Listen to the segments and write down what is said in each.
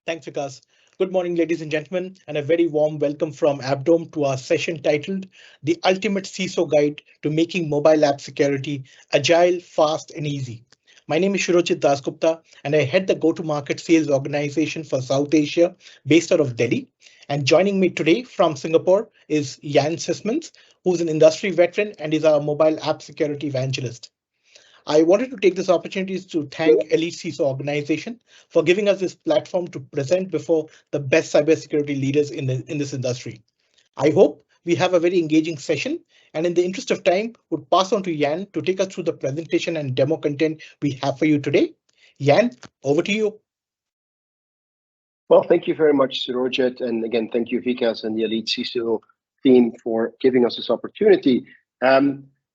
Thanks, Vikas. Good morning, ladies and gentlemen, and a very warm welcome from AppDome to our session titled The Ultimate CISO Guide to Making Mobile App Security Agile, Fast, and Easy. My name is Shirojit Dasgupta, and I head the go-to-market sales organization for South Asia based out of Delhi. And joining me today from Singapore is Jan Sismans, who's an industry veteran and is our mobile app security evangelist. I wanted to take this opportunity to thank EliteCISO organization for giving us this platform to present before the best cybersecurity leaders in this industry. I hope we have a very engaging session, and in the interest of time, would pass on to Jan to take us through the presentation and demo content we have for you today. Jan, over to you. Well, thank you very much, Surojit, and again, thank you, Vikas and the EliteCISO team for giving us this opportunity.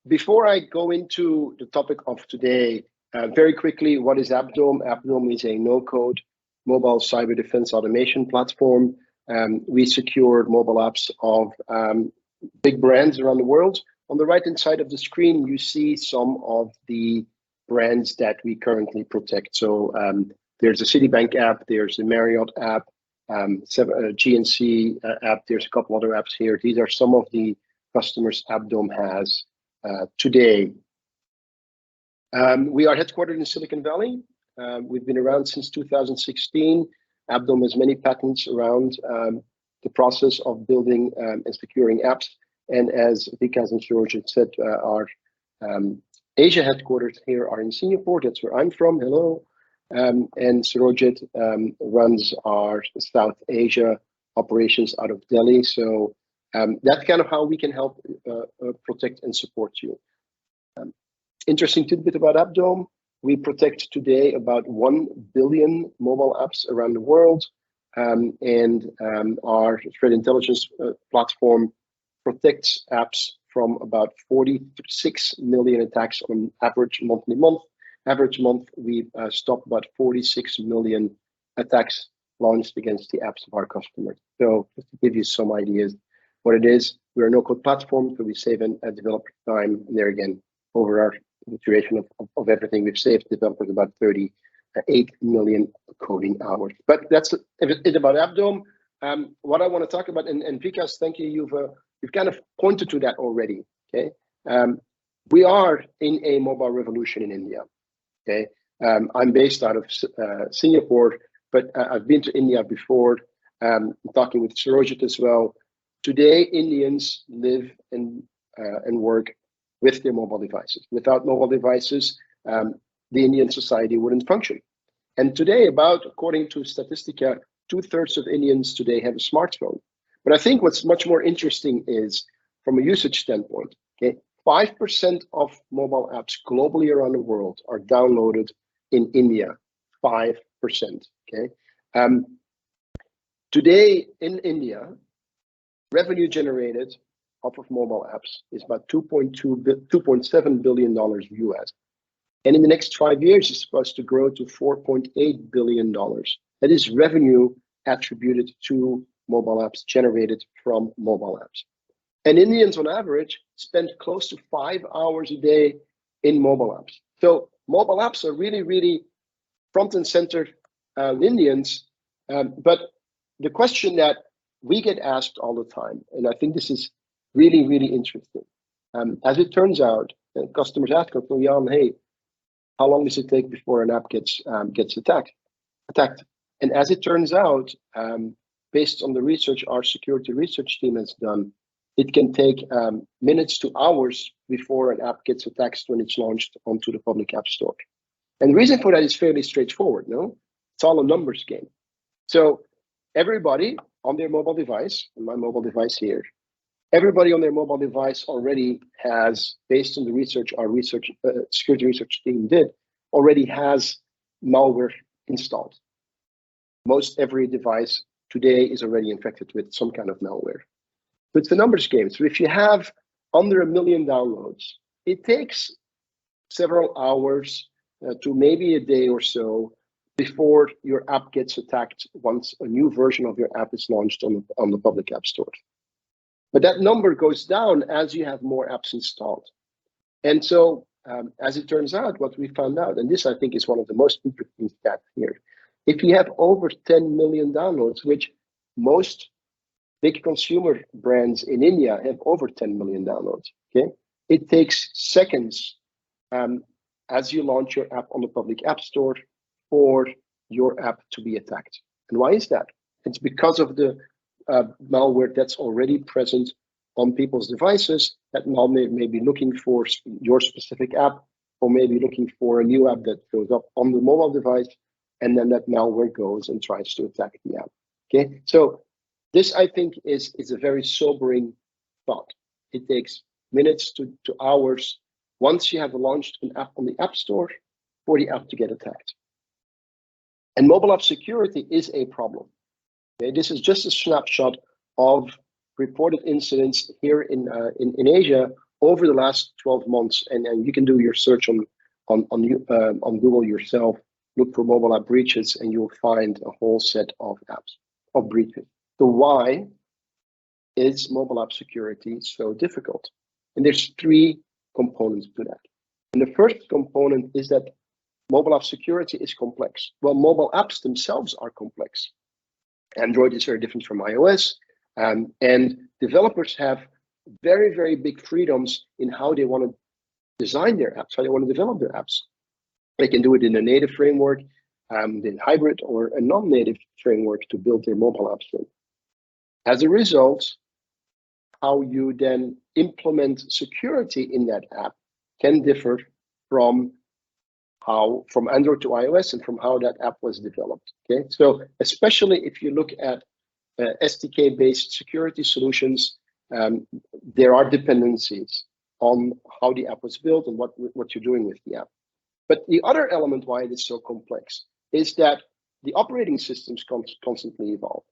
Before I go into the topic of today, very quickly, what is AppDome? AppDome is a no-code mobile cyber defense automation platform. We secure mobile apps of big brands around the world. On the right-hand side of the screen, you see some of the brands that we currently protect. So there's a Citibank app, there's a Marriott app, GNC app, there's a couple other apps here. These are some of the customers AppDome has today. We are headquartered in Silicon Valley. We've been around since 2016. AppDome has many patents around the process of building and securing apps. And as Vikas and Surojit said, our Asia headquarters here are in Singapore. That's where I'm from. Hello. And Surojit runs our South Asia operations out of Delhi. So that's kind of how we can help protect and support you. Interesting tidbit about AppDome, we protect today about 1 billion mobile apps around the world, and our threat intelligence platform protects apps from about 46 million attacks on average monthly month. Average month, we stop about 46 million attacks launched against the apps of our customers. So just to give you some ideas what it is, we're a no-code platform, so we save a developer time. And there again, over our duration of everything, we've saved developers about 38 million coding hours. But that's it about AppDome. What I want to talk about, and Vikas, thank you, you've kind of pointed to that already. Okay, we are in a mobile revolution in India. Okay, I'm based out of Singapore, but I've been to India before. Talking with Surojit as well. Today, Indians live and work with their mobile devices. Without mobile devices, the Indian society wouldn't function. And today, according to Statistica, 2/3 of Indians today have a smartphone. But I think what's much more interesting is, from a usage standpoint, okay, 5% of mobile apps globally around the world are downloaded in India. 5%. Okay. Today in India, revenue generated off of mobile apps is about $2.7 billion US. And in the next 5 years, it's supposed to grow to $4.8 billion. That is revenue attributed to mobile apps generated from mobile apps. And Indians on average spend close to 5 hours a day in mobile apps. So mobile apps are really, really front and center with Indians. But the question that we get asked all the time, and I think this is really, really interesting. As it turns out, customers ask us, well, Jan, hey, how long does it take before an app gets attacked? And as it turns out, based on the research our security research team has done, it can take minutes to hours before an app gets attacked when it's launched onto the public app store. And the reason for that is fairly straightforward, no? It's all a numbers game. So everybody on their mobile device, my mobile device here, everybody on their mobile device already has, based on the research our security research team did, already has malware installed. Most every device today is already infected with some kind of malware. So it's a numbers game. So if you have under 1 million downloads, it takes several hours to maybe a day or so before your app gets attacked once a new version of your app is launched on the public app store. But that number goes down as you have more apps installed. And so as it turns out, what we found out, and this I think is one of the most interesting stats here, If you have over 10 million downloads, which most big consumer brands in India have over 10 million downloads, okay? It takes seconds as you launch your app on the public app store for your app to be attacked. And why is that? It's because of the malware that's already present on people's devices. That malware may be looking for your specific app, or maybe looking for a new app that shows up on the mobile device, and then that malware goes and tries to attack the app. Okay, so this, I think, is a very sobering thought. It takes minutes to hours once you have launched an app on the App Store for the app to get attacked. And mobile app security is a problem. Okay, this is just a snapshot of reported incidents here in Asia over the last 12 months, and you can do your search on Google yourself. Look for mobile app breaches, and you'll find a whole set of apps of breaches. So why is mobile app security so difficult? And there's three components to that. And the first component is that mobile app security is complex. Well, mobile apps themselves are complex. Android is very different from iOS, and developers have very, very big freedoms in how they want to design their apps, how they want to develop their apps. They can do it in a native framework, in hybrid or a non-native framework to build their mobile apps in. As a result, how you then implement security in that app can differ from Android to iOS and from how that app was developed. Okay, so especially if you look at SDK-based security solutions, there are dependencies on how the app was built and what you're doing with the app. But the other element why it is so complex is that the operating systems constantly evolve.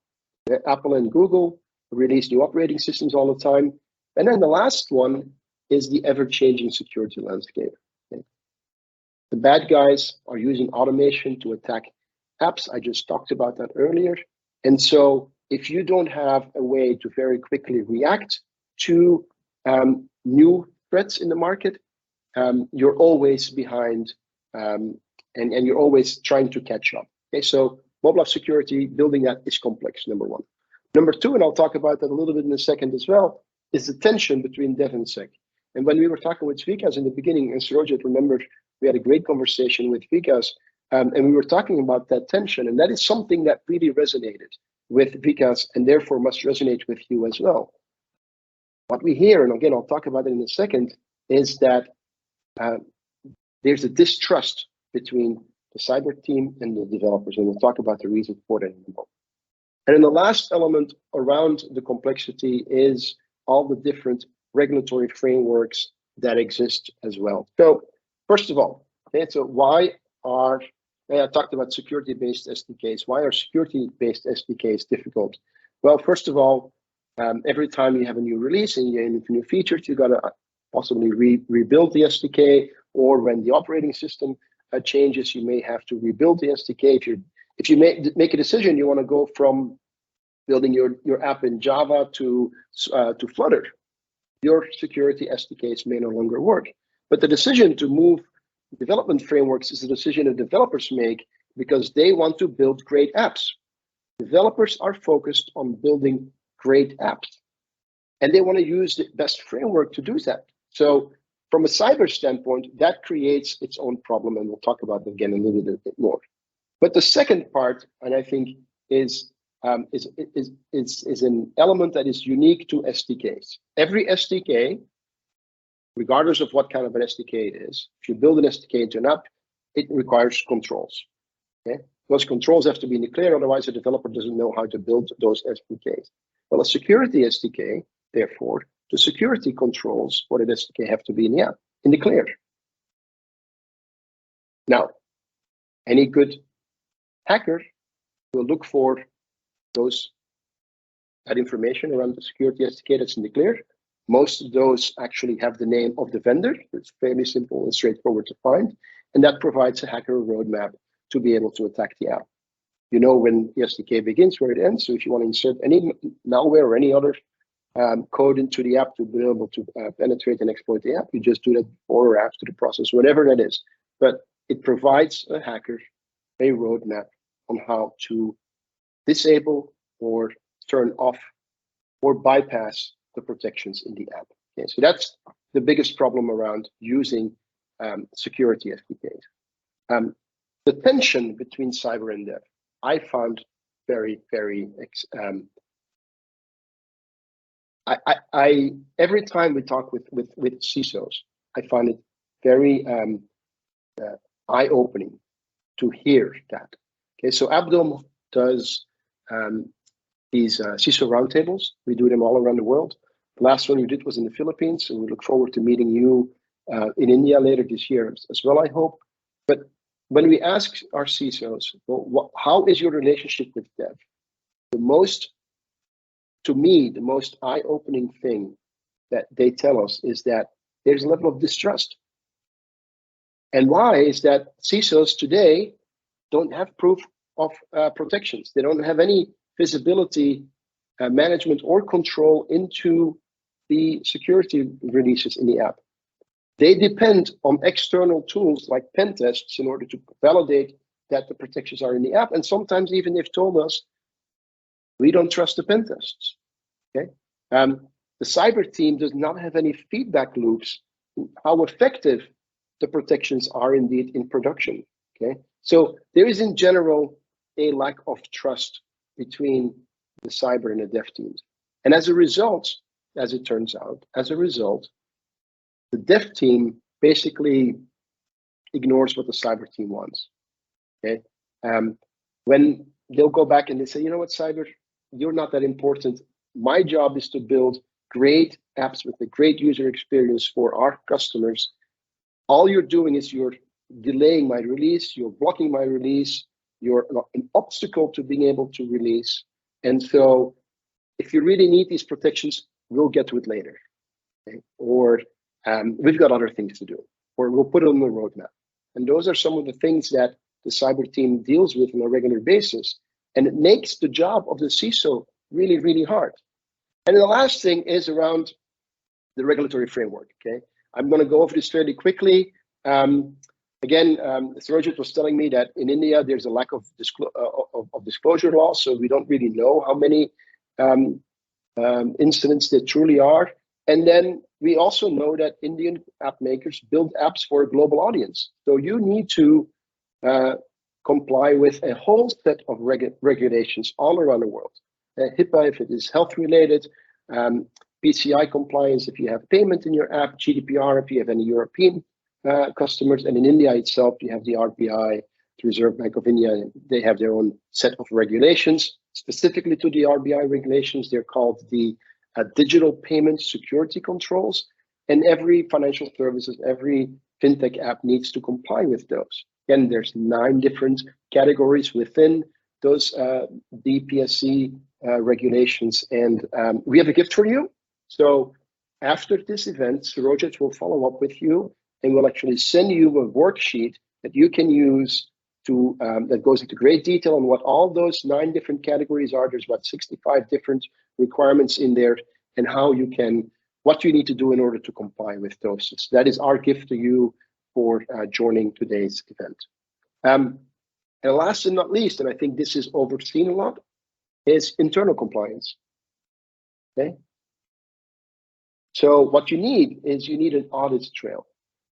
Apple and Google release new operating systems all the time. And then the last one is the ever-changing security landscape. Okay. The bad guys are using automation to attack apps. I just talked about that earlier. And so if you don't have a way to very quickly react to new threats in the market, you're always behind, and you're always trying to catch up. Okay, so mobile app security, building that is complex, number one. Number two, and I'll talk about that a little bit in a second as well, is the tension between dev and sec. And when we were talking with Vikas in the beginning, and Sarojit remembered, we had a great conversation with Vikas, and we were talking about that tension, and that is something that really resonated with Vikas, and therefore must resonate with you as well. What we hear, and again, I'll talk about it in a second, is that there's a distrust between the cyber team and the developers, and we'll talk about the reason for that in a moment. And then the last element around the complexity is all the different regulatory frameworks that exist as well. So first of all, okay, so why are, I talked about security-based SDKs. Why are security-based SDKs difficult? Well, first of all, every time you have a new release and you have new features, you got to possibly rebuild the SDK, or when the operating system changes, you may have to rebuild the SDK. If you make a decision, you want to go from building your app in Java to Flutter, your security SDKs may no longer work. But the decision to move development frameworks is a decision that developers make because they want to build great apps. Developers are focused on building great apps, and they want to use the best framework to do that. So from a cyber standpoint, that creates its own problem, and we'll talk about that again a little bit more. But the second part, and I think is an element that is unique to SDKs. Every SDK, regardless of what kind of an SDK it is, if you build an SDK into an app, it requires controls. Okay? Those controls have to be in the clear, otherwise the developer doesn't know how to build those SDKs. Well, a security SDK, therefore, the security controls for the SDK have to be in the app, in the clear. Now, any good hacker will look for that information around the security SDK that's in the clear. Most of those actually have the name of the vendor. It's fairly simple and straightforward to find, and that provides a hacker a roadmap to be able to attack the app. You know when the SDK begins, where it ends. So if you want to insert any malware or any other code into the app to be able to penetrate and exploit the app, you just do that before or after the process, whatever that is. But it provides a hacker a roadmap on how to disable or turn off or bypass the protections in the app. Okay, so that's the biggest problem around using security SDKs. The tension between cyber and dev, I found very, very. Every time we talk with CISOs, I find it very eye-opening to hear that. Okay, so AppDome does these CISO roundtables. We do them all around the world. The last one we did was in the Philippines, and we look forward to meeting you in India later this year as well, I hope. But when we ask our CISOs, well, how is your relationship with dev? To me, the most eye-opening thing that they tell us is that there's a level of distrust. And why is that CISOs today don't have proof of protections. They don't have any visibility, management, or control into the security releases in the app. They depend on external tools like pen tests in order to validate that the protections are in the app. And sometimes even they've told us, we don't trust the pen tests. Okay, the cyber team does not have any feedback loops on how effective the protections are indeed in production. Okay, so there is in general a lack of trust between the cyber and the dev teams, and as a result, as it turns out, the dev team basically ignores what the cyber team wants. Okay, when they'll go back and they say, you know what, cyber, you're not that important. My job is to build great apps with a great user experience for our customers. All you're doing is you're delaying my release, you're blocking my release, you're an obstacle to being able to release. And so if you really need these protections, we'll get to it later. Okay? Or we've got other things to do, or we'll put it on the roadmap. And those are some of the things that the cyber team deals with on a regular basis. And it makes the job of the CISO really, really hard. And the last thing is around the regulatory framework. Okay, I'm going to go over this fairly quickly. Again, Sarojit was telling me that in India there's a lack of disclosure law, so we don't really know how many incidents there truly are. And then we also know that Indian app makers build apps for a global audience, so you need to comply with a whole set of regulations all around the world. HIPAA if it is health related, PCI compliance if you have payment in your app, GDPR if you have any European customers, and in India itself you have the RBI, the Reserve Bank of India. They have their own set of regulations. Specifically to the RBI regulations, they're called the digital payment security controls, and every financial services, every fintech app needs to comply with those. Again, there's 9 different categories within those BPSC regulations, and we have a gift for you. So after this event, Sarojit will follow up with you and will actually send you a worksheet that you can use to that goes into great detail on what all those 9 different categories are. There's about 65 different requirements in there, and how you can, what you need to do in order to comply with those. So that is our gift to you for joining today's event. And last and not least, and I think this is overseen a lot, is internal compliance. Okay. So what you need is you need an audit trail.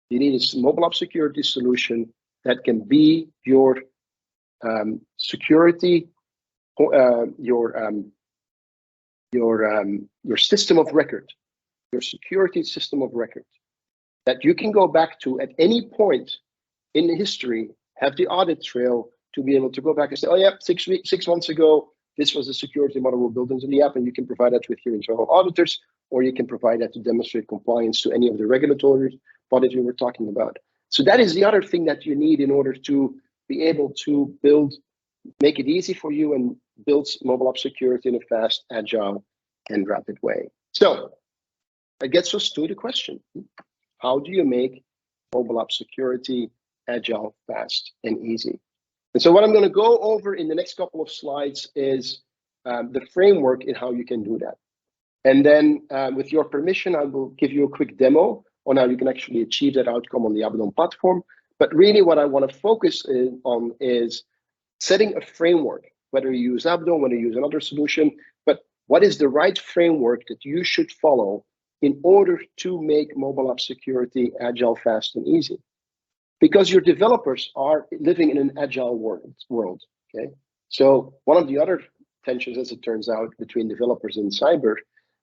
You need a mobile app security solution that can be your security, your system of record, your security system of record, that you can go back to at any point in history, have the audit trail to be able to go back and say, oh yeah, 6 months ago, this was the security model we built into the app, and you can provide that with your internal auditors, or you can provide that to demonstrate compliance to any of the regulatory bodies we were talking about. So that is the other thing that you need in order to be able to build, make it easy for you and build mobile app security in a fast, agile, and rapid way. So that gets us to the question: how do you make mobile app security agile, fast, and easy? And so what I'm going to go over in the next couple of slides is the framework in how you can do that. And then with your permission, I will give you a quick demo on how you can actually achieve that outcome on the AppDome platform. But really what I want to focus on is setting a framework, whether you use AppDome, whether you use another solution, but what is the right framework that you should follow in order to make mobile app security agile, fast, and easy? Because your developers are living in an agile world, okay? So one of the other tensions, as it turns out, between developers and cyber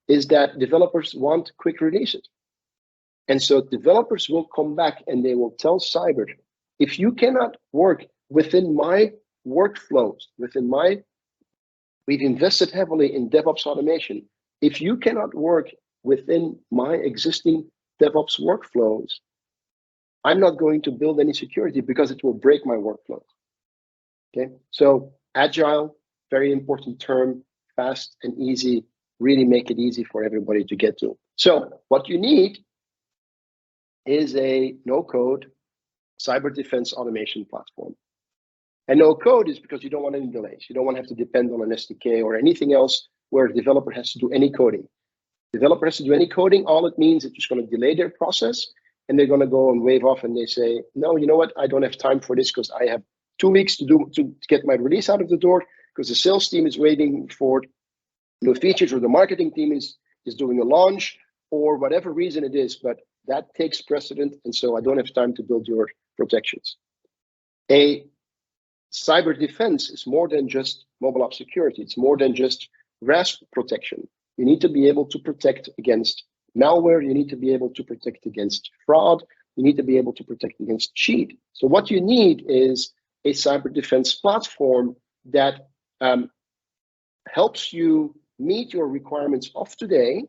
is that developers want quick releases. And so developers will come back and they will tell cyber, if you cannot work within my workflows, we've invested heavily in DevOps automation. If you cannot work within my existing DevOps workflows, I'm not going to build any security because it will break my workflows. Okay, so agile, very important term, fast and easy, really make it easy for everybody to get to. So what you need is a no-code cyber defense automation platform. And no-code is because you don't want any delays. You don't want to have to depend on an SDK or anything else where a developer has to do any coding. Developer has to do any coding, all it means is it's just going to delay their process, and they're going to go and wave off and they say, no, you know what, I don't have time for this because I have 2 weeks to get my release out of the door because the sales team is waiting for new features, or the marketing team is doing a launch, or whatever reason it is, but that takes precedent, and so I don't have time to build your protections. A cyber defense is more than just mobile app security. It's more than just RASP protection. You need to be able to protect against malware. You need to be able to protect against fraud. You need to be able to protect against cheat. So what you need is a cyber defense platform that helps you meet your requirements of today,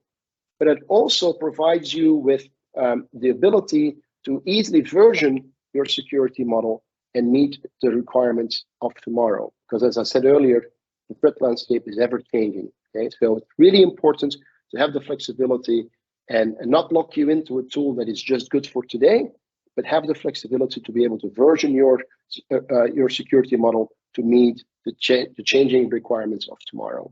but it also provides you with the ability to easily version your security model and meet the requirements of tomorrow. Because as I said earlier, the threat landscape is ever changing. Okay, so it's really important to have the flexibility and not lock you into a tool that is just good for today, but have the flexibility to be able to version your security model to meet the changing requirements of tomorrow.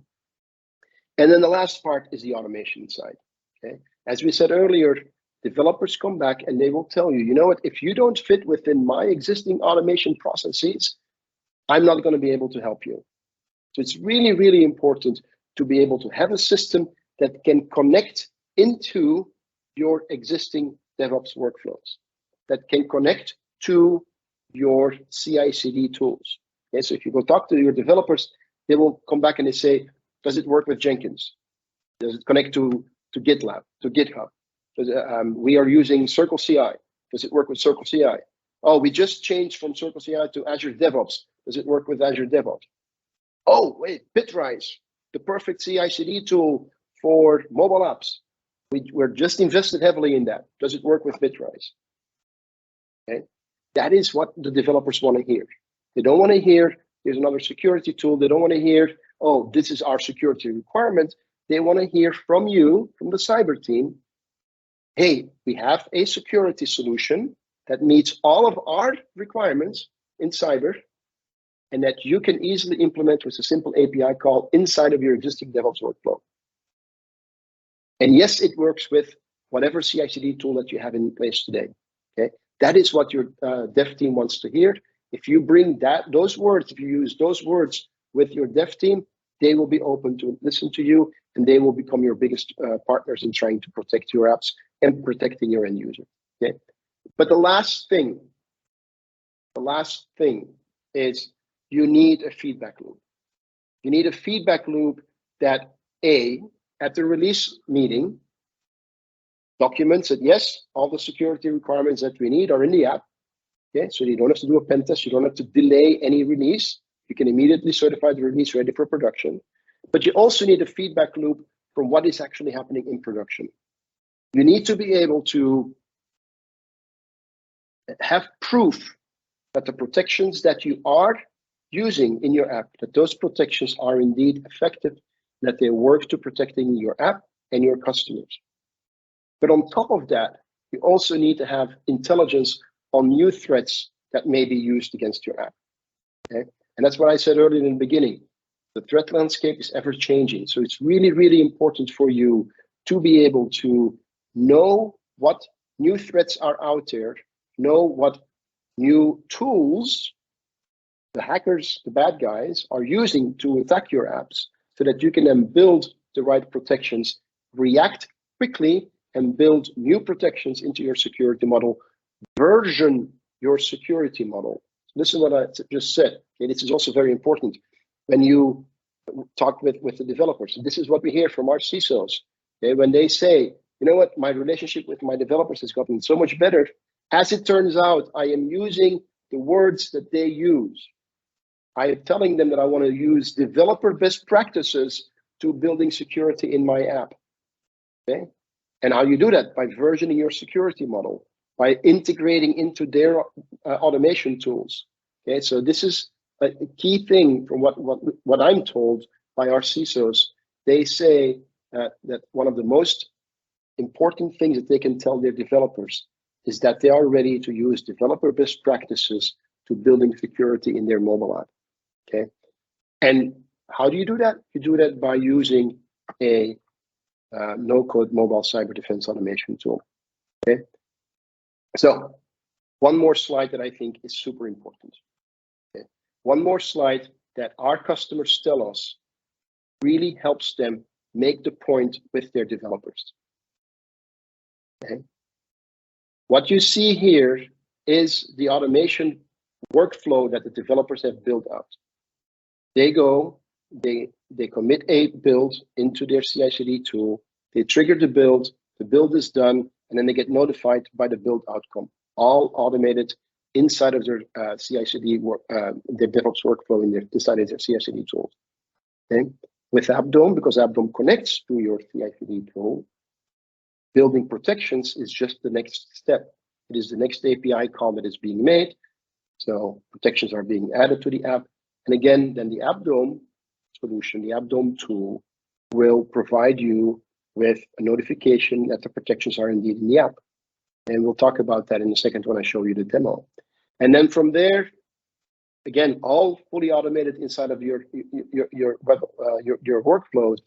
And then the last part is the automation side. Okay, as we said earlier, developers come back and they will tell you, you know what, if you don't fit within my existing automation processes, I'm not going to be able to help you. So it's really, really important to be able to have a system that can connect into your existing DevOps workflows, that can connect to your CI/CD tools. Okay, so if you go talk to your developers, they will come back and they say, does it work with Jenkins? Does it connect to GitLab, to GitHub? We are using Circle CI. Does it work with Circle CI? Oh, we just changed from Circle CI to Azure DevOps. Does it work with Azure DevOps? Oh, wait, Bitrise, the perfect CI/CD tool for mobile apps. We're just invested heavily in that. Does it work with Bitrise? Okay, that is what the developers want to hear. They don't want to hear, here's another security tool. They don't want to hear, oh, this is our security requirement. They want to hear from you, from the cyber team, hey, we have a security solution that meets all of our requirements in cyber, and that you can easily implement with a simple API call inside of your existing DevOps workflow. And yes, it works with whatever CI/CD tool that you have in place today. Okay, that is what your dev team wants to hear. If you bring those words, if you use those words with your dev team, they will be open to listen to you, and they will become your biggest partners in trying to protect your apps and protecting your end user. Okay, but the last thing is you need a feedback loop. You need a feedback loop that at the release meeting, documents that yes, all the security requirements that we need are in the app. Okay, so you don't have to do a pen test, you don't have to delay any release. You can immediately certify the release ready for production. But you also need a feedback loop from what is actually happening in production. You need to be able to have proof that the protections that you are using in your app, that those protections are indeed effective, that they work to protecting your app and your customers. But on top of that, you also need to have intelligence on new threats that may be used against your app. Okay? And that's what I said earlier in the beginning. The threat landscape is ever changing. So it's really, really important for you to be able to know what new threats are out there, know what new tools the hackers, the bad guys, are using to attack your apps so that you can then build the right protections, react quickly, and build new protections into your security model, version your security model. Listen what I just said. Okay, this is also very important when you talk with the developers. And this is what we hear from our CISOs. Okay, when they say, you know what, my relationship with my developers has gotten so much better. As it turns out, I am using the words that they use. I am telling them that I want to use developer best practices to building security in my app. Okay, and how you do that? By versioning your security model, by integrating into their automation tools. Okay, so this is a key thing from what I'm told by our CISOs. They say that one of the most important things that they can tell their developers is that they are ready to use developer best practices to building security in their mobile app. Okay, and how do you do that? You do that by using a no-code mobile cyber defense automation tool. Okay, so one more slide that I think is super important. Okay, one more slide that our customers tell us really helps them make the point with their developers. Okay, what you see here is the automation workflow that the developers have built out. They go, they commit a build into their CI/CD tool, they trigger the build is done, and then they get notified by the build outcome, all automated inside of their CI/CD work, their DevOps workflow inside of their CI/CD tools. Okay, with AppDome, because AppDome connects to your CI/CD tool, building protections is just the next step. It is the next API call that is being made. So protections are being added to the app. And again, then the AppDome solution, the AppDome tool, will provide you with a notification that the protections are indeed in the app. And we'll talk about that in a second when I show you the demo. And then from there, again, all fully automated inside of your workflows.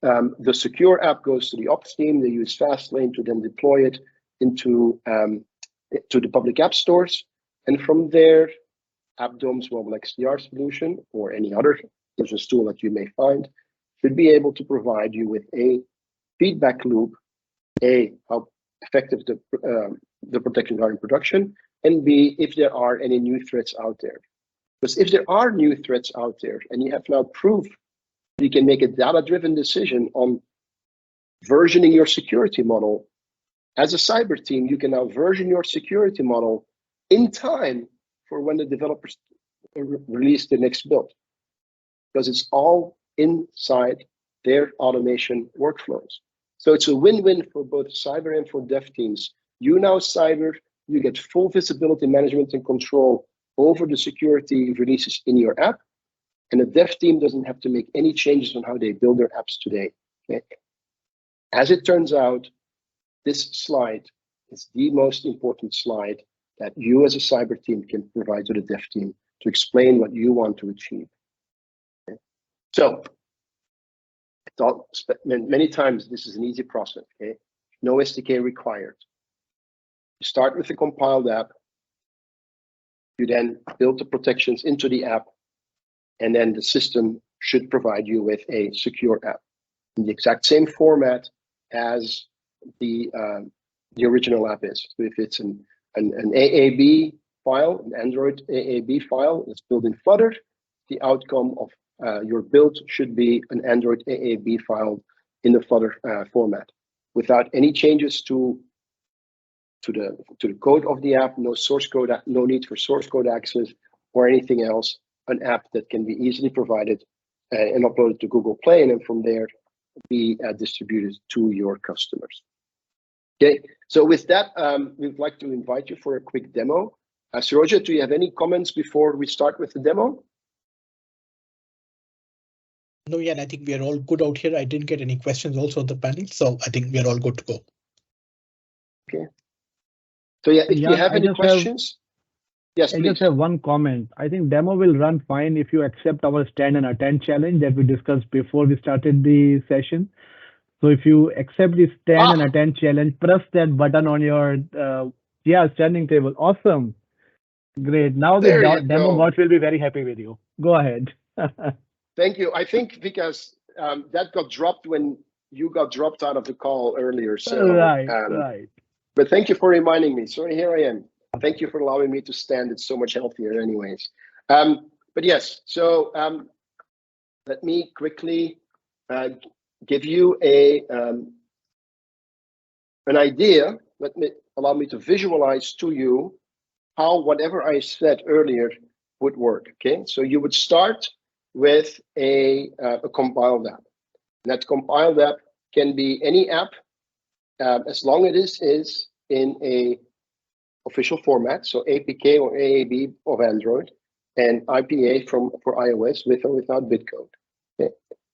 The secure app goes to the ops team. They use Fastlane to then deploy it into to the public app stores. And from there, AppDome's Mobile XDR solution or any other business tool that you may find should be able to provide you with a feedback loop, A, how effective the protections are in production, and B, if there are any new threats out there. Because if there are new threats out there and you have now proof, you can make a data-driven decision on versioning your security model. As a cyber team, you can now version your security model in time for when the developers release the next build, because it's all inside their automation workflows. So it's a win-win for both cyber and for dev teams. You now, cyber, you get full visibility management and control over the security releases in your app, and the dev team doesn't have to make any changes on how they build their apps today. Okay? As it turns out, this slide is the most important slide that you as a cyber team can provide to the dev team to explain what you want to achieve. Okay? So, many times this is an easy process. Okay? No SDK required. You start with the compiled app. You then build the protections into the app, and then the system should provide you with a secure app in the exact same format as the original app is. So if it's an AAB file, an Android AAB file that's built in Flutter, the outcome of your build should be an Android AAB file in the Flutter format, without any changes to the code of the app, no source code, no need for source code access or anything else. An app that can be easily provided and uploaded to Google Play, and then from there be distributed to your customers. Okay, so with that, we'd like to invite you for a quick demo. Saroja, do you have any comments before we start with the demo? No, yeah, I think we are all good out here. I didn't get any questions also on the panel, so I think we are all good to go. Okay. So yeah, if you have any questions. Yes, please. I just have one comment. I think demo will run fine if you accept our stand and attend challenge that we discussed before we started the session. So if you accept the stand and attend challenge, press that button on your standing table. Awesome. Great. Now the There you demo go. bot will be very happy with you. Go ahead. Thank you. I think because that got dropped when you got dropped out of the call earlier. So, Right. but thank you for reminding me. So here I am. Thank you for allowing me to stand. It's so much healthier anyways. But yes, so let me quickly give you an idea. Allow me to visualize to you how whatever I said earlier would work. Okay, so you would start with a compiled app. And that compiled app can be any app as long as it is in a official format, so APK or AAB of Android, and IPA for iOS with or without bitcode. Okay.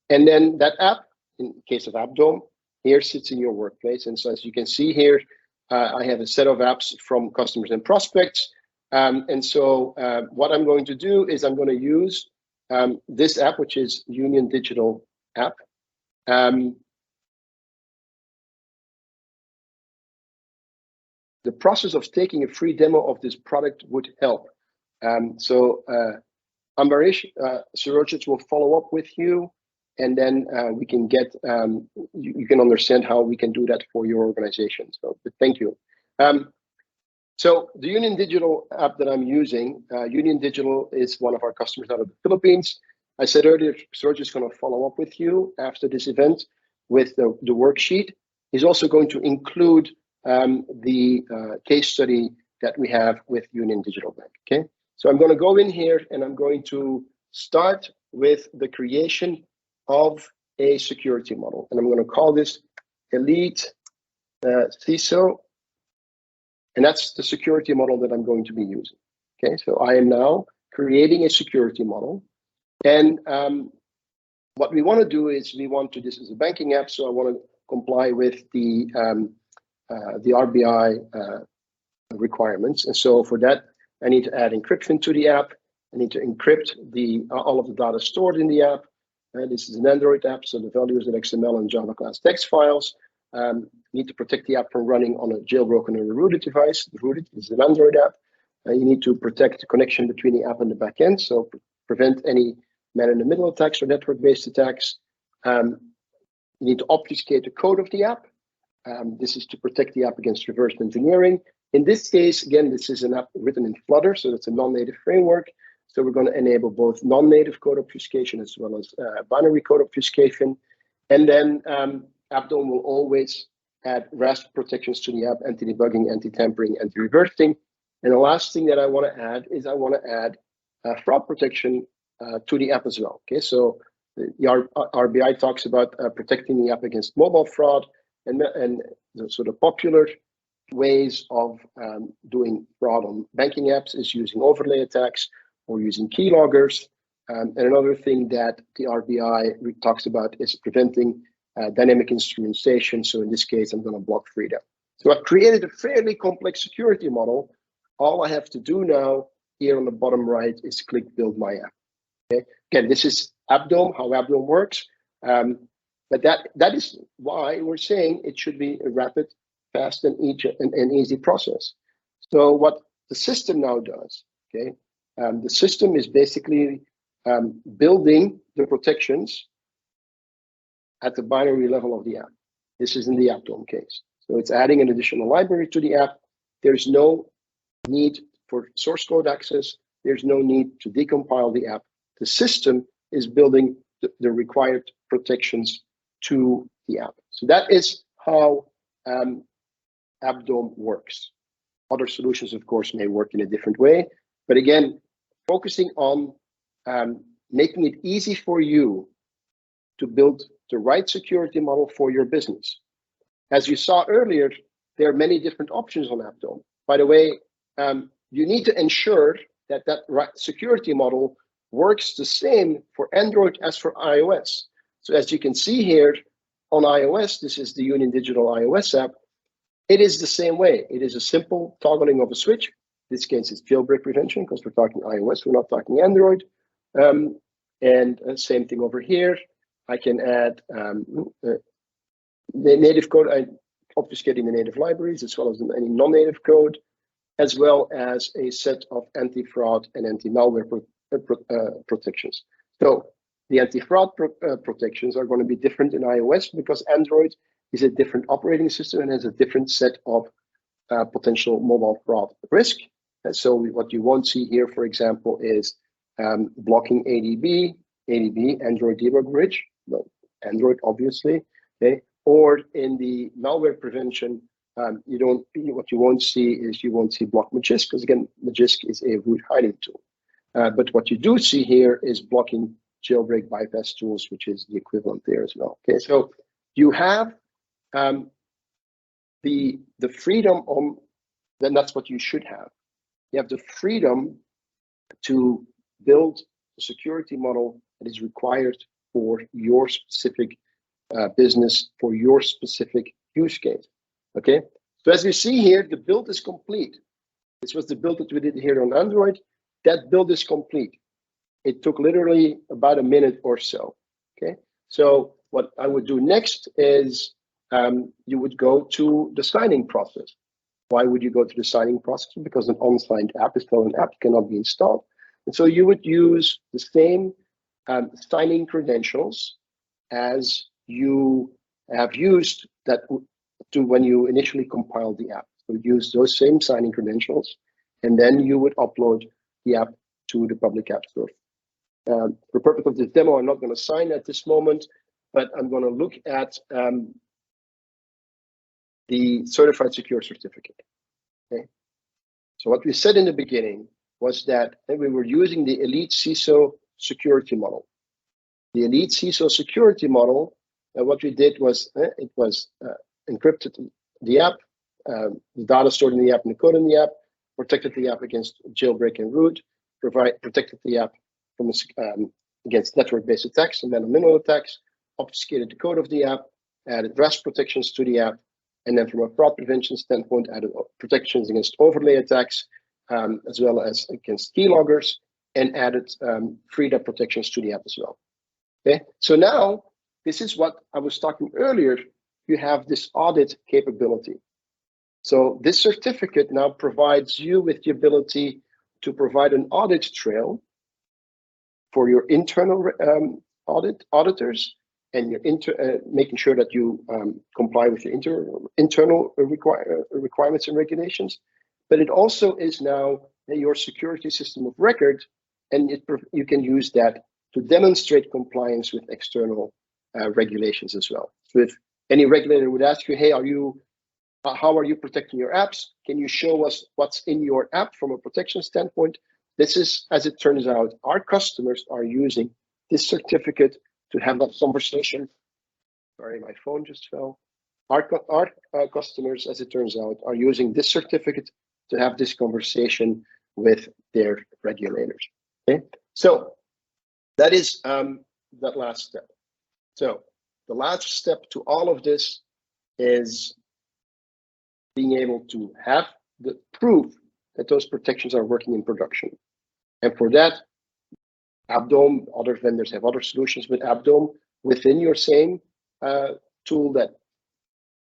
And then that app, in case of AppDome, here sits in your workplace. And so as you can see here, I have a set of apps from customers and prospects. And so what I'm going to do is I'm going to use this app, which is Union Digital app. The process of taking a free demo of this product would help. So Ambarish, Surojit will follow up with you, and then we can get, you can understand how we can do that for your organization. So thank you. So the Union Digital app that I'm using, Union Digital is one of our customers out of the Philippines. I said earlier, Surojit is going to follow up with you after this event with the worksheet. He's also going to include the case study that we have with Union Digital Bank. Okay, so I'm going to go in here and I'm going to start with the creation of a security model, and I'm going to call this EliteCISO, and that's the security model that I'm going to be using. Okay, so I am now creating a security model, and what we want to do is this is a banking app, so I want to comply with the RBI requirements. And so for that, I need to add encryption to the app. I need to encrypt all of the data stored in the app. This is an Android app, so the values are XML and Java class text files. Need to protect the app from running on a jailbroken or a rooted device. The rooted is an Android app. You need to protect the connection between the app and the backend, so prevent any man-in-the-middle attacks or network-based attacks. You need to obfuscate the code of the app. This is to protect the app against reverse engineering. In this case, again, this is an app written in Flutter, so it's a non-native framework. So we're going to enable both non-native code obfuscation as well as binary code obfuscation. And then AppDome will always add RASP protections to the app, anti-debugging, anti-tampering, anti-reversing. And the last thing that I want to add is I want to add fraud protection to the app as well. Okay, so the RBI talks about protecting the app against mobile fraud, and the sort of popular ways of doing fraud on banking apps is using overlay attacks or using keyloggers. And another thing that the RBI talks about is preventing dynamic instrumentation. So in this case, I'm going to block freedom. So I've created a fairly complex security model. All I have to do now here on the bottom right is click Build My App. Okay. Again, this is AppDome, how AppDome works. But that is why we're saying it should be a rapid, fast, and easy process. So what the system now does, okay, the system is basically building the protections at the binary level of the app. This is in the AppDome case. So it's adding an additional library to the app. There's no need for source code access. There's no need to decompile the app. The system is building the required protections to the app. So that is how AppDome works. Other solutions, of course, may work in a different way. But again, focusing on making it easy for you to build the right security model for your business. As you saw earlier, there are many different options on AppDome. By the way, you need to ensure that that right security model works the same for Android as for iOS. So as you can see here on iOS, this is the Union Digital iOS app. It is the same way. It is a simple toggling of a switch. In this case, it's jailbreak prevention because we're talking iOS, we're not talking Android. And same thing over here. I can add the native code, obfuscating the native libraries as well as any non-native code. as well as a set of anti-fraud and anti-malware protections. So the anti-fraud protections are going to be different in iOS because Android is a different operating system and has a different set of potential mobile fraud risk. And so what you won't see here, for example, is blocking ADB, Android Debug Bridge, well, Android obviously, okay? Or in the malware prevention, what you won't see is you won't see block Magisk, because again, Magisk is a root hiding tool. But what you do see here is blocking jailbreak bypass tools, which is the equivalent there as well. Okay, so you have the freedom on, then that's what you should have. You have the freedom to build a security model that is required for your specific business, for your specific use case. Okay, so as you see here, the build is complete. This was the build that we did here on Android. That build is complete. It took literally about a minute or so. Okay, so what I would do next is you would go to the signing process. Why would you go to the signing process? Because an unsigned app is still an app, cannot be installed. And so you would use the same signing credentials as you have used that to when you initially compiled the app. So use those same signing credentials, and then you would upload the app to the public app store. For the purpose of this demo, I'm not going to sign at this moment, but I'm going to look at the certified secure certificate. Okay. So what we said in the beginning was that we were using the EliteCISO security model. The EliteCISO security model, what we did was it was encrypted the app, the data stored in the app and the code in the app, protected the app against jailbreak and root, protected the app from against network-based attacks and man-in-the-middle attacks, obfuscated the code of the app, added REST protections to the app, and then from a fraud prevention standpoint, added protections against overlay attacks, as well as against keyloggers, and added freed up protections to the app as well. Okay, so now this is what I was talking earlier. You have this audit capability. So this certificate now provides you with the ability to provide an audit trail for your internal auditors, and your making sure that you comply with your internal requirements and regulations. But it also is now your security system of record, and you can use that to demonstrate compliance with external regulations as well. So if any regulator would ask you, hey, how are you protecting your apps? Can you show us what's in your app from a protection standpoint? This is, as it turns out, our customers are using this certificate to have that conversation. Sorry, my phone just fell. Our customers, as it turns out, are using this certificate to have this conversation with their regulators. Okay, so that is that last step. So the last step to all of this is being able to have the proof that those protections are working in production. And for that, AppDome, other vendors have other solutions with AppDome within your same tool that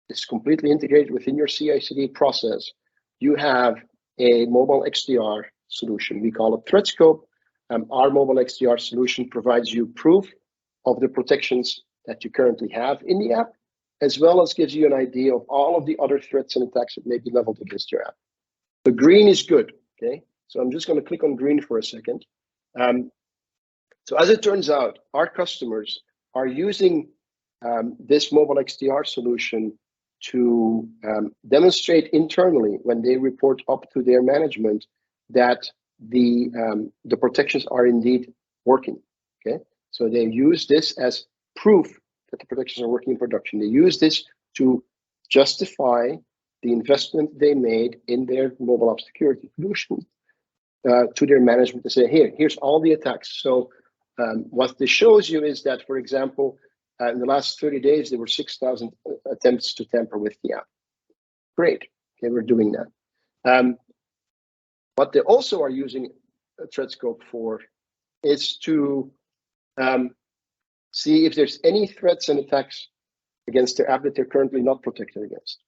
is completely integrated within your CI/CD process. You have a mobile XDR solution. We call it ThreatScope. Our mobile XDR solution provides you proof of the protections that you currently have in the app, as well as gives you an idea of all of the other threats and attacks that may be leveled against your app. The green is good, okay? So I'm just going to click on green for a second. So as it turns out, our customers are using this mobile XDR solution to demonstrate internally when they report up to their management that the protections are indeed working, okay? So they use this as proof that the protections are working in production. They use this to justify the investment they made in their mobile app security solution to their management to say, here's all the attacks. So what this shows you is that, for example, in the last 30 days, there were 6,000 attempts to tamper with the app. Great, okay, we're doing that. What they also are using ThreatScope for is to see if there's any threats and attacks against their app that they're currently not protected against.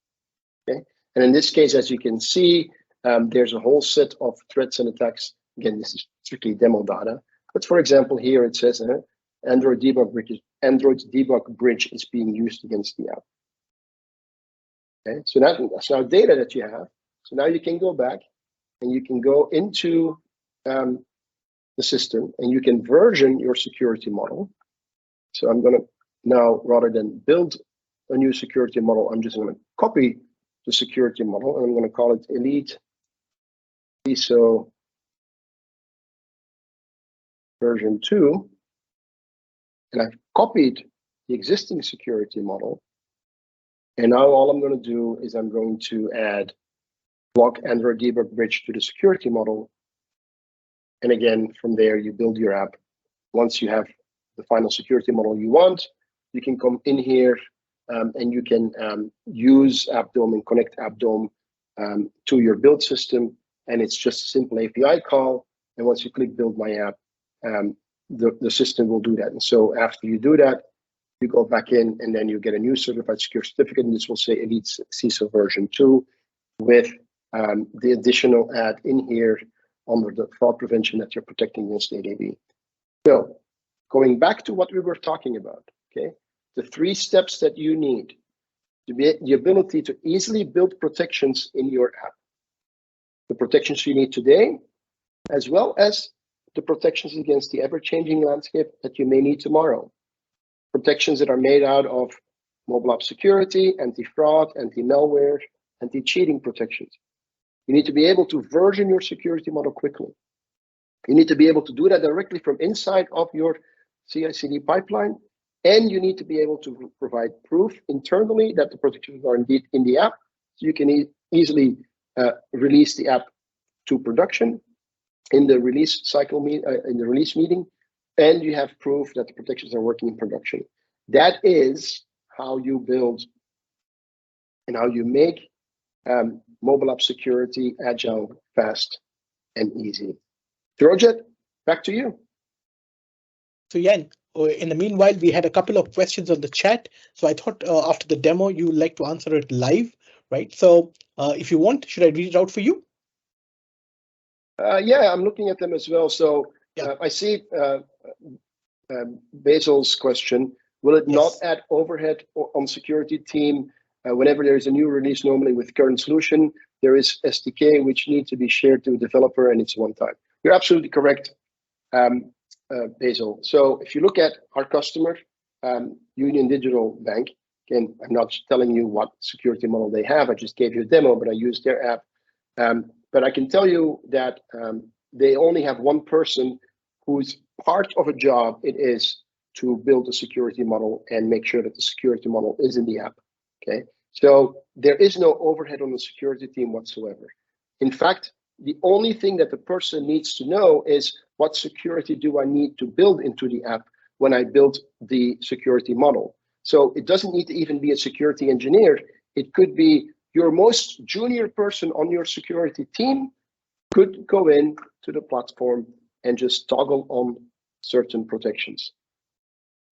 Okay, and in this case, as you can see, there's a whole set of threats and attacks. Again, this is strictly demo data. But for example, here it says Android debug bridge is being used against the app. Okay, so that's now data that you have. So now you can go back and you can go into the system and you can version your security model. So I'm going to now, rather than build a new security model, I'm just going to copy the security model and I'm going to call it EliteCISO version 2. And I've copied the existing security model. And now all I'm going to do is I'm going to add block Android debug bridge to the security model. And again, from there, you build your app. Once you have the final security model you want, you can come in here and you can use AppDome and connect AppDome to your build system. And it's just a simple API call. And once you click build my app, the system will do that. And so after you do that, you go back in and then you get a new certified secure certificate, and this will say EliteCISO version 2 with the additional add in here under the fraud prevention that you're protecting against ADB. So going back to what we were talking about, okay, the 3 steps that you need to be the ability to easily build protections in your app. The protections you need today, as well as the protections against the ever-changing landscape that you may need tomorrow. Protections that are made out of mobile app security, anti-fraud, anti-malware, anti-cheating protections. You need to be able to version your security model quickly. You need to be able to do that directly from inside of your CI/CD pipeline, and you need to be able to provide proof internally that the protections are indeed in the app, so you can easily release the app to production in the release cycle, in the release meeting, and you have proof that the protections are working in production. That is how you build and how you make mobile app security agile, fast, and easy. Georgette, back to you. So Jan, in the meanwhile, we had a couple of questions on the chat. So I thought after the demo, you would like to answer it live, right? So if you want, should I read it out for you? Yeah, I'm looking at them as well. So yeah. I see Basil's question. Will it not add overhead on security team whenever there is a new release? Normally with current solution, there is SDK which needs to be shared to a developer and it's one time. You're absolutely correct, Basil. So if you look at our customer, Union Digital Bank, again, I'm not telling you what security model they have. I just gave you a demo, but I used their app. But I can tell you that they only have one person whose part of a job it is to build a security model and make sure that the security model is in the app. Okay, so there is no overhead on the security team whatsoever. In fact, the only thing that the person needs to know is what security do I need to build into the app when I build the security model. So it doesn't need to even be a security engineer. It could be your most junior person on your security team could go in to the platform and just toggle on certain protections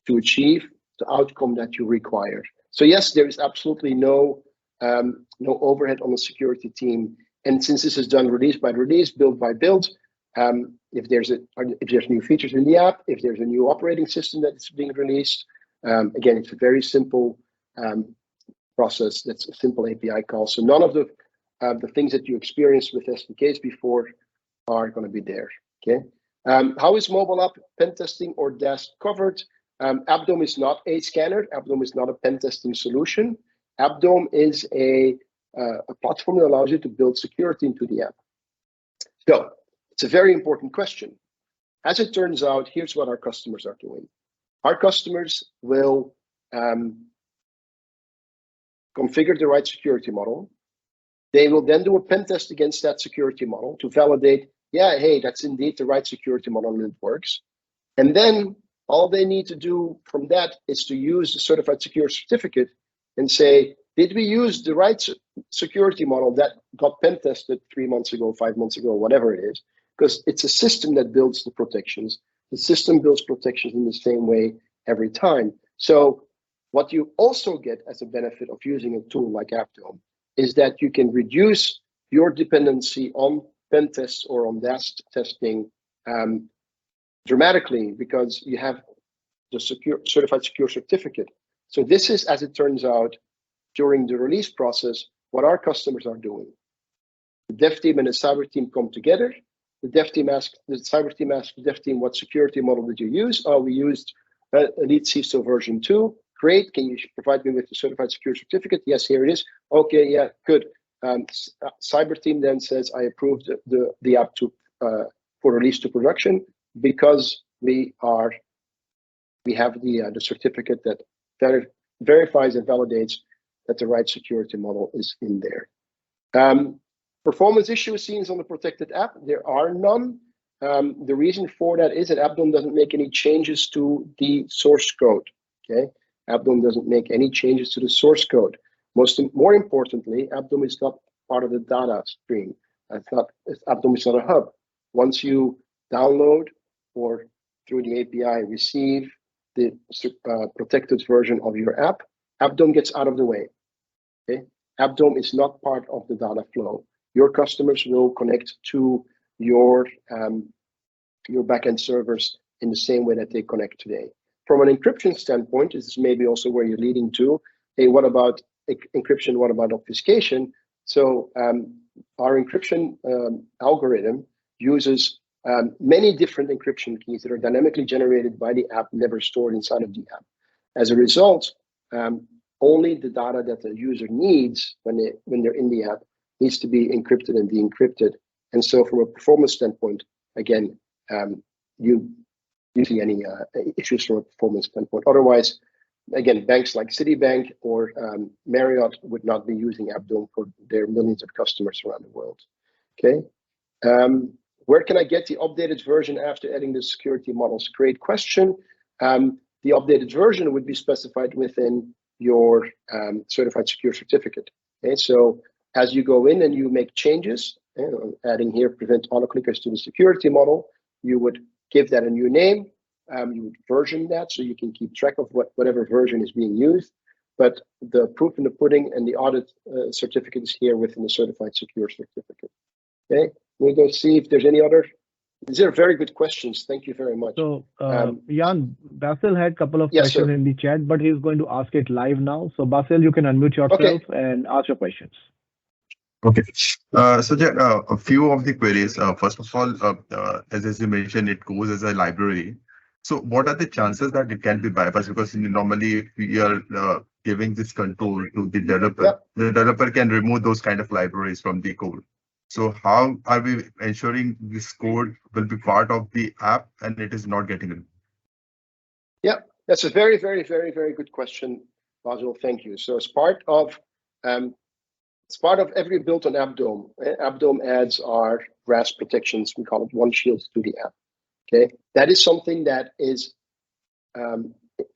to achieve the outcome that you require. So yes, there is absolutely no overhead on the security team. And since this is done release by release, build by build, if there's new features in the app, if there's a new operating system that is being released, again, it's a very simple process. That's a simple API call. So none of the things that you experienced with SDKs before are going to be there. Okay. How is mobile app pen testing or DAST covered? AppDome is not a scanner. AppDome is not a pen testing solution. AppDome is a platform that allows you to build security into the app. So it's a very important question. As it turns out, here's what our customers are doing. Our customers will configure the right security model. They will then do a pen test against that security model to validate, yeah, hey, that's indeed the right security model and it works. And then all they need to do from that is to use the certified secure certificate and say, did we use the right security model that got pen tested 3 months ago, 5 months ago, whatever it is? Because it's a system that builds the protections. The system builds protections in the same way every time. So what you also get as a benefit of using a tool like AppDome is that you can reduce your dependency on pen tests or on DAST testing dramatically, because you have the certified secure certificate. So this is, as it turns out, during the release process, what our customers are doing. The dev team and the cyber team come together. The cyber team asks the dev team, what security model did you use? Oh, we used EliteCISO version 2. Great, can you provide me with the certified secure certificate? Yes, here it is. Okay, yeah, good. Cyber team then says, I approved the app for release to production, because we have the certificate that verifies and validates that the right security model is in there. Performance issues seen on the protected app, there are none. The reason for that is that AppDome doesn't make any changes to the source code. Okay, AppDome doesn't make any changes to the source code. More importantly, AppDome is not part of the data stream. AppDome is not a hub. Once you download or through the API receive the protected version of your app, AppDome gets out of the way. Okay, AppDome is not part of the data flow. Your customers will connect to your backend servers in the same way that they connect today. From an encryption standpoint, this is maybe also where you're leading to. Hey, what about encryption? What about obfuscation? So our encryption algorithm uses many different encryption keys that are dynamically generated by the app, never stored inside of the app. As a result, only the data that the user needs when they're in the app needs to be encrypted and de-encrypted. And so from a performance standpoint, again, you see any issues from a performance standpoint. Otherwise, again, banks like Citibank or Marriott would not be using AppDome for their millions of customers around the world. Okay. Where can I get the updated version after adding the security models? Great question. The updated version would be specified within your certified secure certificate. Okay, so as you go in and you make changes, adding here prevent auto-clickers to the security model, you would give that a new name. You would version that so you can keep track of whatever version is being used. But the proof in the pudding and the audit certificate is here within the certified secure certificate. Okay, we'll go see if there's any other. These are very good questions. Thank you very much. So, Jan, Basil had a couple of Yes, questions sir. in the chat, but he's going to ask it live now. So, Basil, you can unmute yourself and ask your questions. Okay. So there are a few of the queries. First of all, as you mentioned, it goes as a library. So what are the chances that it can be bypassed? Because normally we are giving this control to the developer. Yep. The developer can remove those kind of libraries from the code. So how are we ensuring this code will be part of the app and it is not getting removed? Yeah, that's a very, very, very, very good question, Basil. Thank you. So as part of every build on AppDome, AppDome adds our RAS protections. We call it One Shield to the app. Okay, that is something that is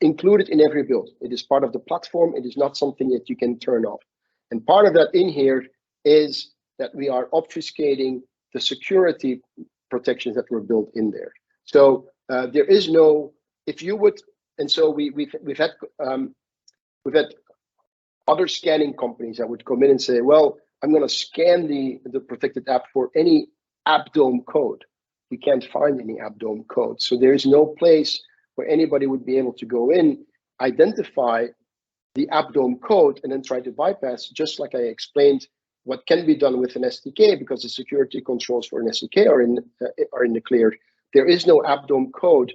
included in every build. It is part of the platform. It is not something that you can turn off. And part of that in here is that we are obfuscating the security protections that were built in there. So there is no, if you would, and so we've had other scanning companies that would come in and say, well, I'm going to scan the protected app for any AppDome code. We can't find any AppDome code. So there is no place where anybody would be able to go in, identify the AppDome code, and then try to bypass, just like I explained what can be done with an SDK, because the security controls for an SDK are in the clear. There is no AppDome code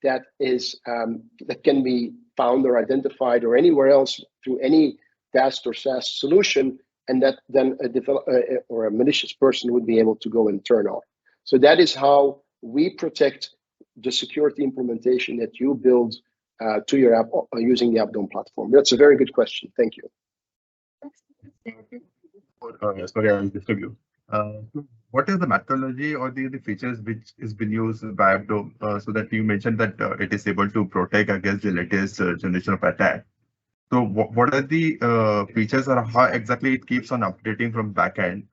that is that can be found or identified or anywhere else through any DAST or SaaS solution, and that then a developer or a malicious person would be able to go and turn off. So that is how we protect the security implementation that you build to your app using the AppDome platform. That's a very good question. Thank you. Sorry, I'll disturb you. What is the methodology or the features which is being used by AppDome so that you mentioned that it is able to protect against the latest generation of attack? So what are the features or how exactly it keeps on updating from backend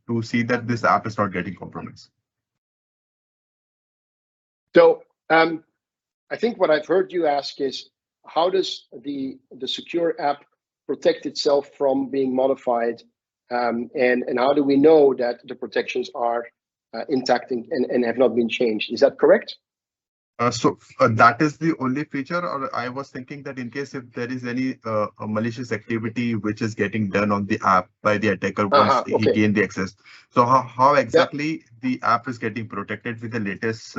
to see that this app is not getting compromised? So I think what I've heard you ask is, how does the secure app protect itself from being modified And how do we know that the protections are intact and have not been changed? Is that correct? So that is the only feature, or I was thinking that in case if there is any malicious activity which is getting done on the app by the attacker once he gained the access. So how exactly the app is getting protected with the latest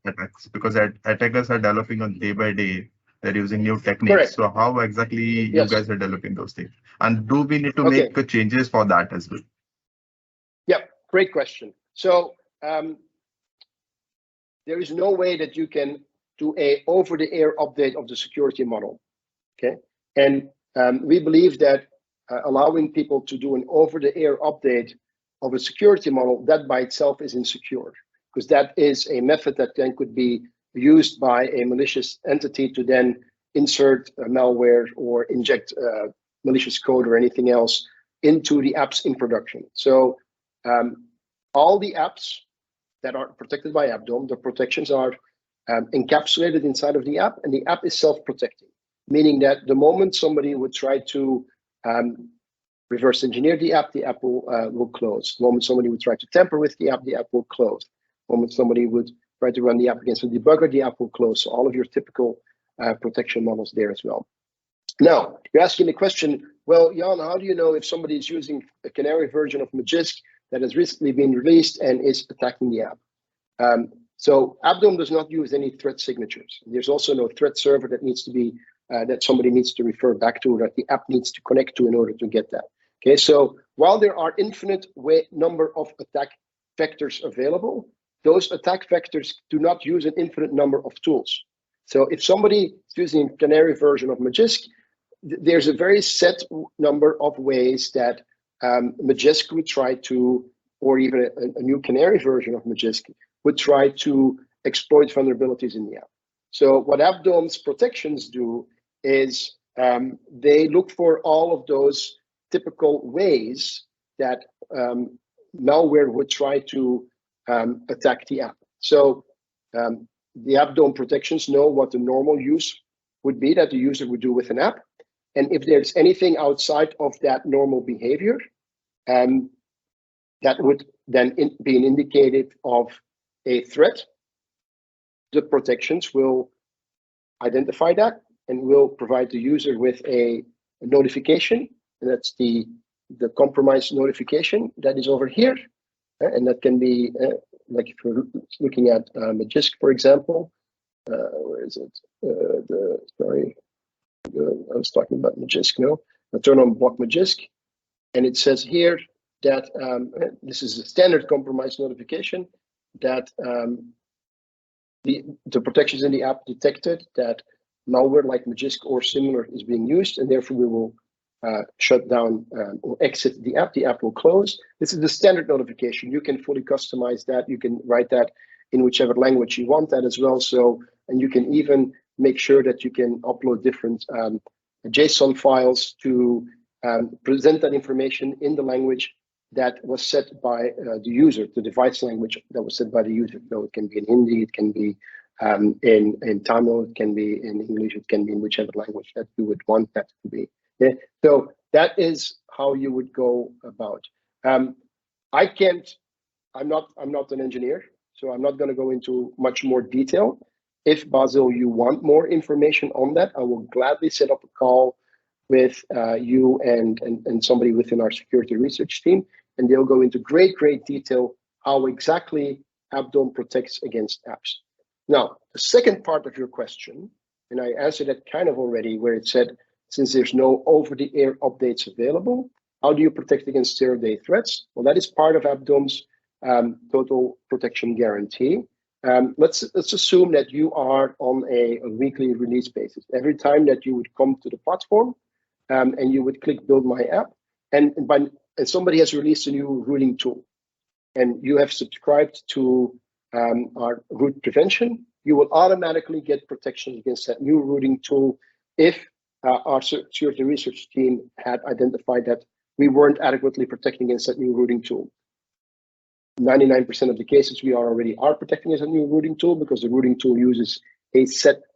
attacks? Because attackers are developing on day by day. They're using new techniques. Correct. So how exactly you guys are developing those things? And do we need to make changes for that as well? Yeah, great question. So there is no way that you can do a over-the-air update of the security model, okay? And we believe that allowing people to do an over-the-air update of a security model, that by itself is insecure, because that is a method that then could be used by a malicious entity to then insert malware or inject malicious code or anything else into the apps in production. So all the apps that are protected by AppDome, the protections are encapsulated inside of the app, and the app is self-protecting, meaning that the moment somebody would try to reverse engineer the app will close. The moment somebody would try to tamper with the app will close. The moment somebody would try to run the app against a debugger, the app will close. So all of your typical protection models there as well. Now, you're asking the question, well, Jan, how do you know if somebody is using a canary version of Magisk that has recently been released and is attacking the app? So AppDome does not use any threat signatures. There's also no threat server that needs to be that somebody needs to refer back to, or that the app needs to connect to in order to get that. Okay, so while there are infinite number of attack vectors available, those attack vectors do not use an infinite number of tools. So if somebody is using a canary version of Magisk, there's a very set number of ways that Magisk would try to, or even a new canary version of Magisk would try to exploit vulnerabilities in the app. So what AppDome's protections do is they look for all of those typical ways that malware would try to attack the app. So the AppDome protections know what the normal use would be that the user would do with an app. And if there's anything outside of that normal behavior, that would then be an indicator of a threat, the protections will identify that and will provide the user with a notification. And that's the compromise notification that is over here. And that can be, like if you're looking at Magisk, for example, where is it? I was talking about Magisk now. I turn on block Magisk, and it says here that this is a standard compromise notification that the protections in the app detected that malware like Magisk or similar is being used, and therefore we will shut down or exit the app. The app will close. This is the standard notification. You can fully customize that. You can write that in whichever language you want that as well. So, and you can even make sure that you can upload different JSON files to present that information in the language that was set by the user, the device language that was set by the user. So it can be in Hindi, it can be in Tamil, it can be in English, it can be in whichever language that you would want that to be. Yeah. So that is how you would go about. I'm not an engineer, so I'm not going to go into much more detail. If Basil, you want more information on that, I will gladly set up a call with you and somebody within our security research team, and they'll go into great detail how exactly AppDome protects against apps. Now, the second part of your question, and I answered that kind of already, where it said, since there's no over-the-air updates available, how do you protect against zero-day threats? Well, that is part of AppDome's total protection guarantee. Let's assume that you are on a weekly release basis. Every time that you would come to the platform and you would click Build My App, and somebody has released a new rooting tool, and you have subscribed to our root prevention, you will automatically get protection against that new rooting tool if our security research team had identified that we weren't adequately protecting against that new rooting tool. 99% of the cases we already are protecting as a new rooting tool, because the rooting tool uses a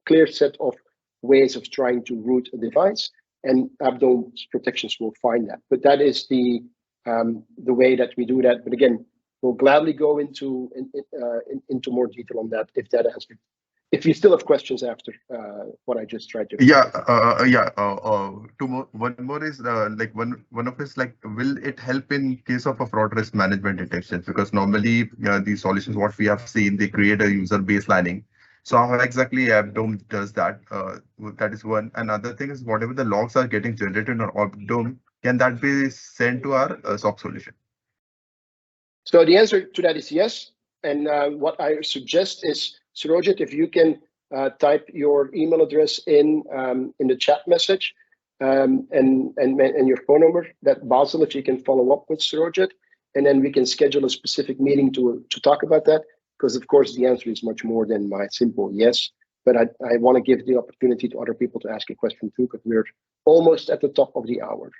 clear set of ways of trying to root a device, and AppDome's protections will find that. But that is the the way that we do that. But again, we'll gladly go into more detail on that if that answered. If you still have questions after what I just tried to. One more is like one of is like, will it help in case of a fraud risk management detection? Because normally these solutions, what we have seen, they create a user baselining. So how exactly AppDome does that? That is one. Another thing is whatever the logs are getting generated on AppDome, can that be sent to our SOC solution? So the answer to that is yes. And what I suggest is, Surojit, if you can type your email address in the chat message and your phone number, that Basil, if you can follow up with Surojit, and then we can schedule a specific meeting to talk about that. Because of course the answer is much more than my simple yes. But I want to give the opportunity to other people to ask a question too, because we're almost at the top of the hour.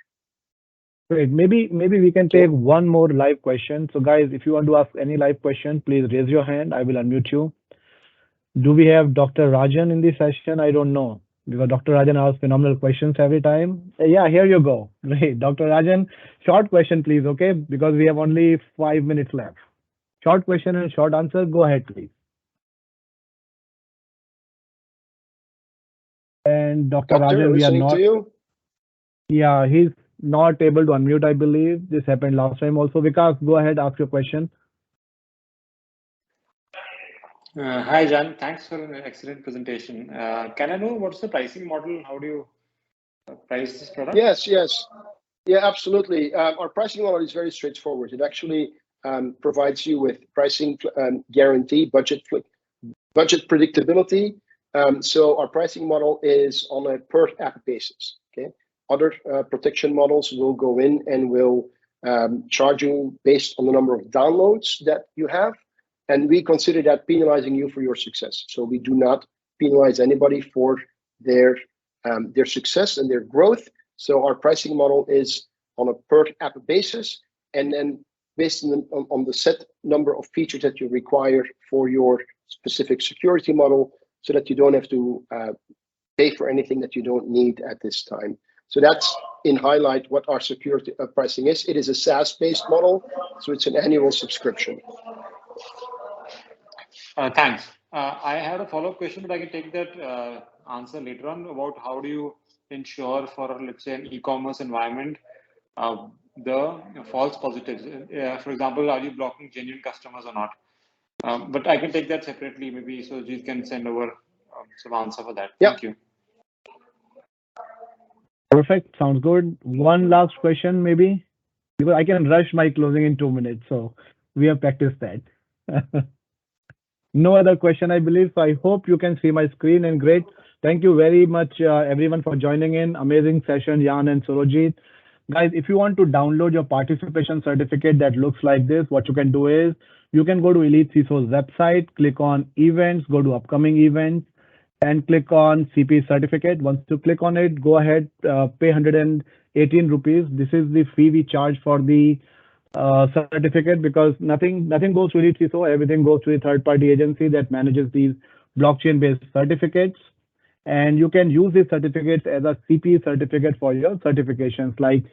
Great. Maybe we can take one more live question. So guys, if you want to ask any live question, please raise your hand. I will unmute you. Do we have Dr. Rajan in this session? I don't know, because Dr. Rajan asks phenomenal questions every time. Yeah, here you go. Great. Dr. Rajan, short question, please, okay? Because we have only 5 minutes left. Short question and short answer. Go ahead, please. And Dr. Rajan, we are not. Yeah, he's not able to unmute, I believe. This happened last time also. Vikas, go ahead, ask your question. Hi, Jan. Thanks for an excellent presentation. Can I know what's the pricing model? How do you price this product? Yes. Yeah, absolutely. Our pricing model is very straightforward. It actually provides you with pricing guarantee, budget predictability. So our pricing model is on a per app basis. Okay. Other protection models will go in and will charge you based on the number of downloads that you have. And we consider that penalizing you for your success. So we do not penalize anybody for their success and their growth. So our pricing model is on a per app basis, and then based on the set number of features that you require for your specific security model, so that you don't have to pay for anything that you don't need at this time. So that's in highlight what our security pricing is. It is a SaaS-based model, so it's an annual subscription. Thanks. I had a follow-up question, but I can take that answer later on about how do you ensure for, let's say, an e-commerce environment, the false positives. For example, are you blocking genuine customers or not? But I can take that separately, maybe, so you can send over some answer for that. Yep. Thank you. Perfect. Sounds good. One last question, maybe, because I can rush my closing in 2 minutes. So we have practiced that. No other question, I believe. So I hope you can see my screen, and great. Thank you very much, everyone, for joining in. Amazing session, Jan and Surojit. Guys, if you want to download your participation certificate that looks like this, what you can do is you can go to EliteCISOs website, click on events, go to upcoming events, and click on CP certificate. Once you click on it, go ahead, pay 118 rupees. This is the fee we charge for the certificate, because nothing goes to EliteCISO, everything goes to a third-party agency that manages these blockchain-based certificates. And you can use these certificates as a CP certificate for your certifications, like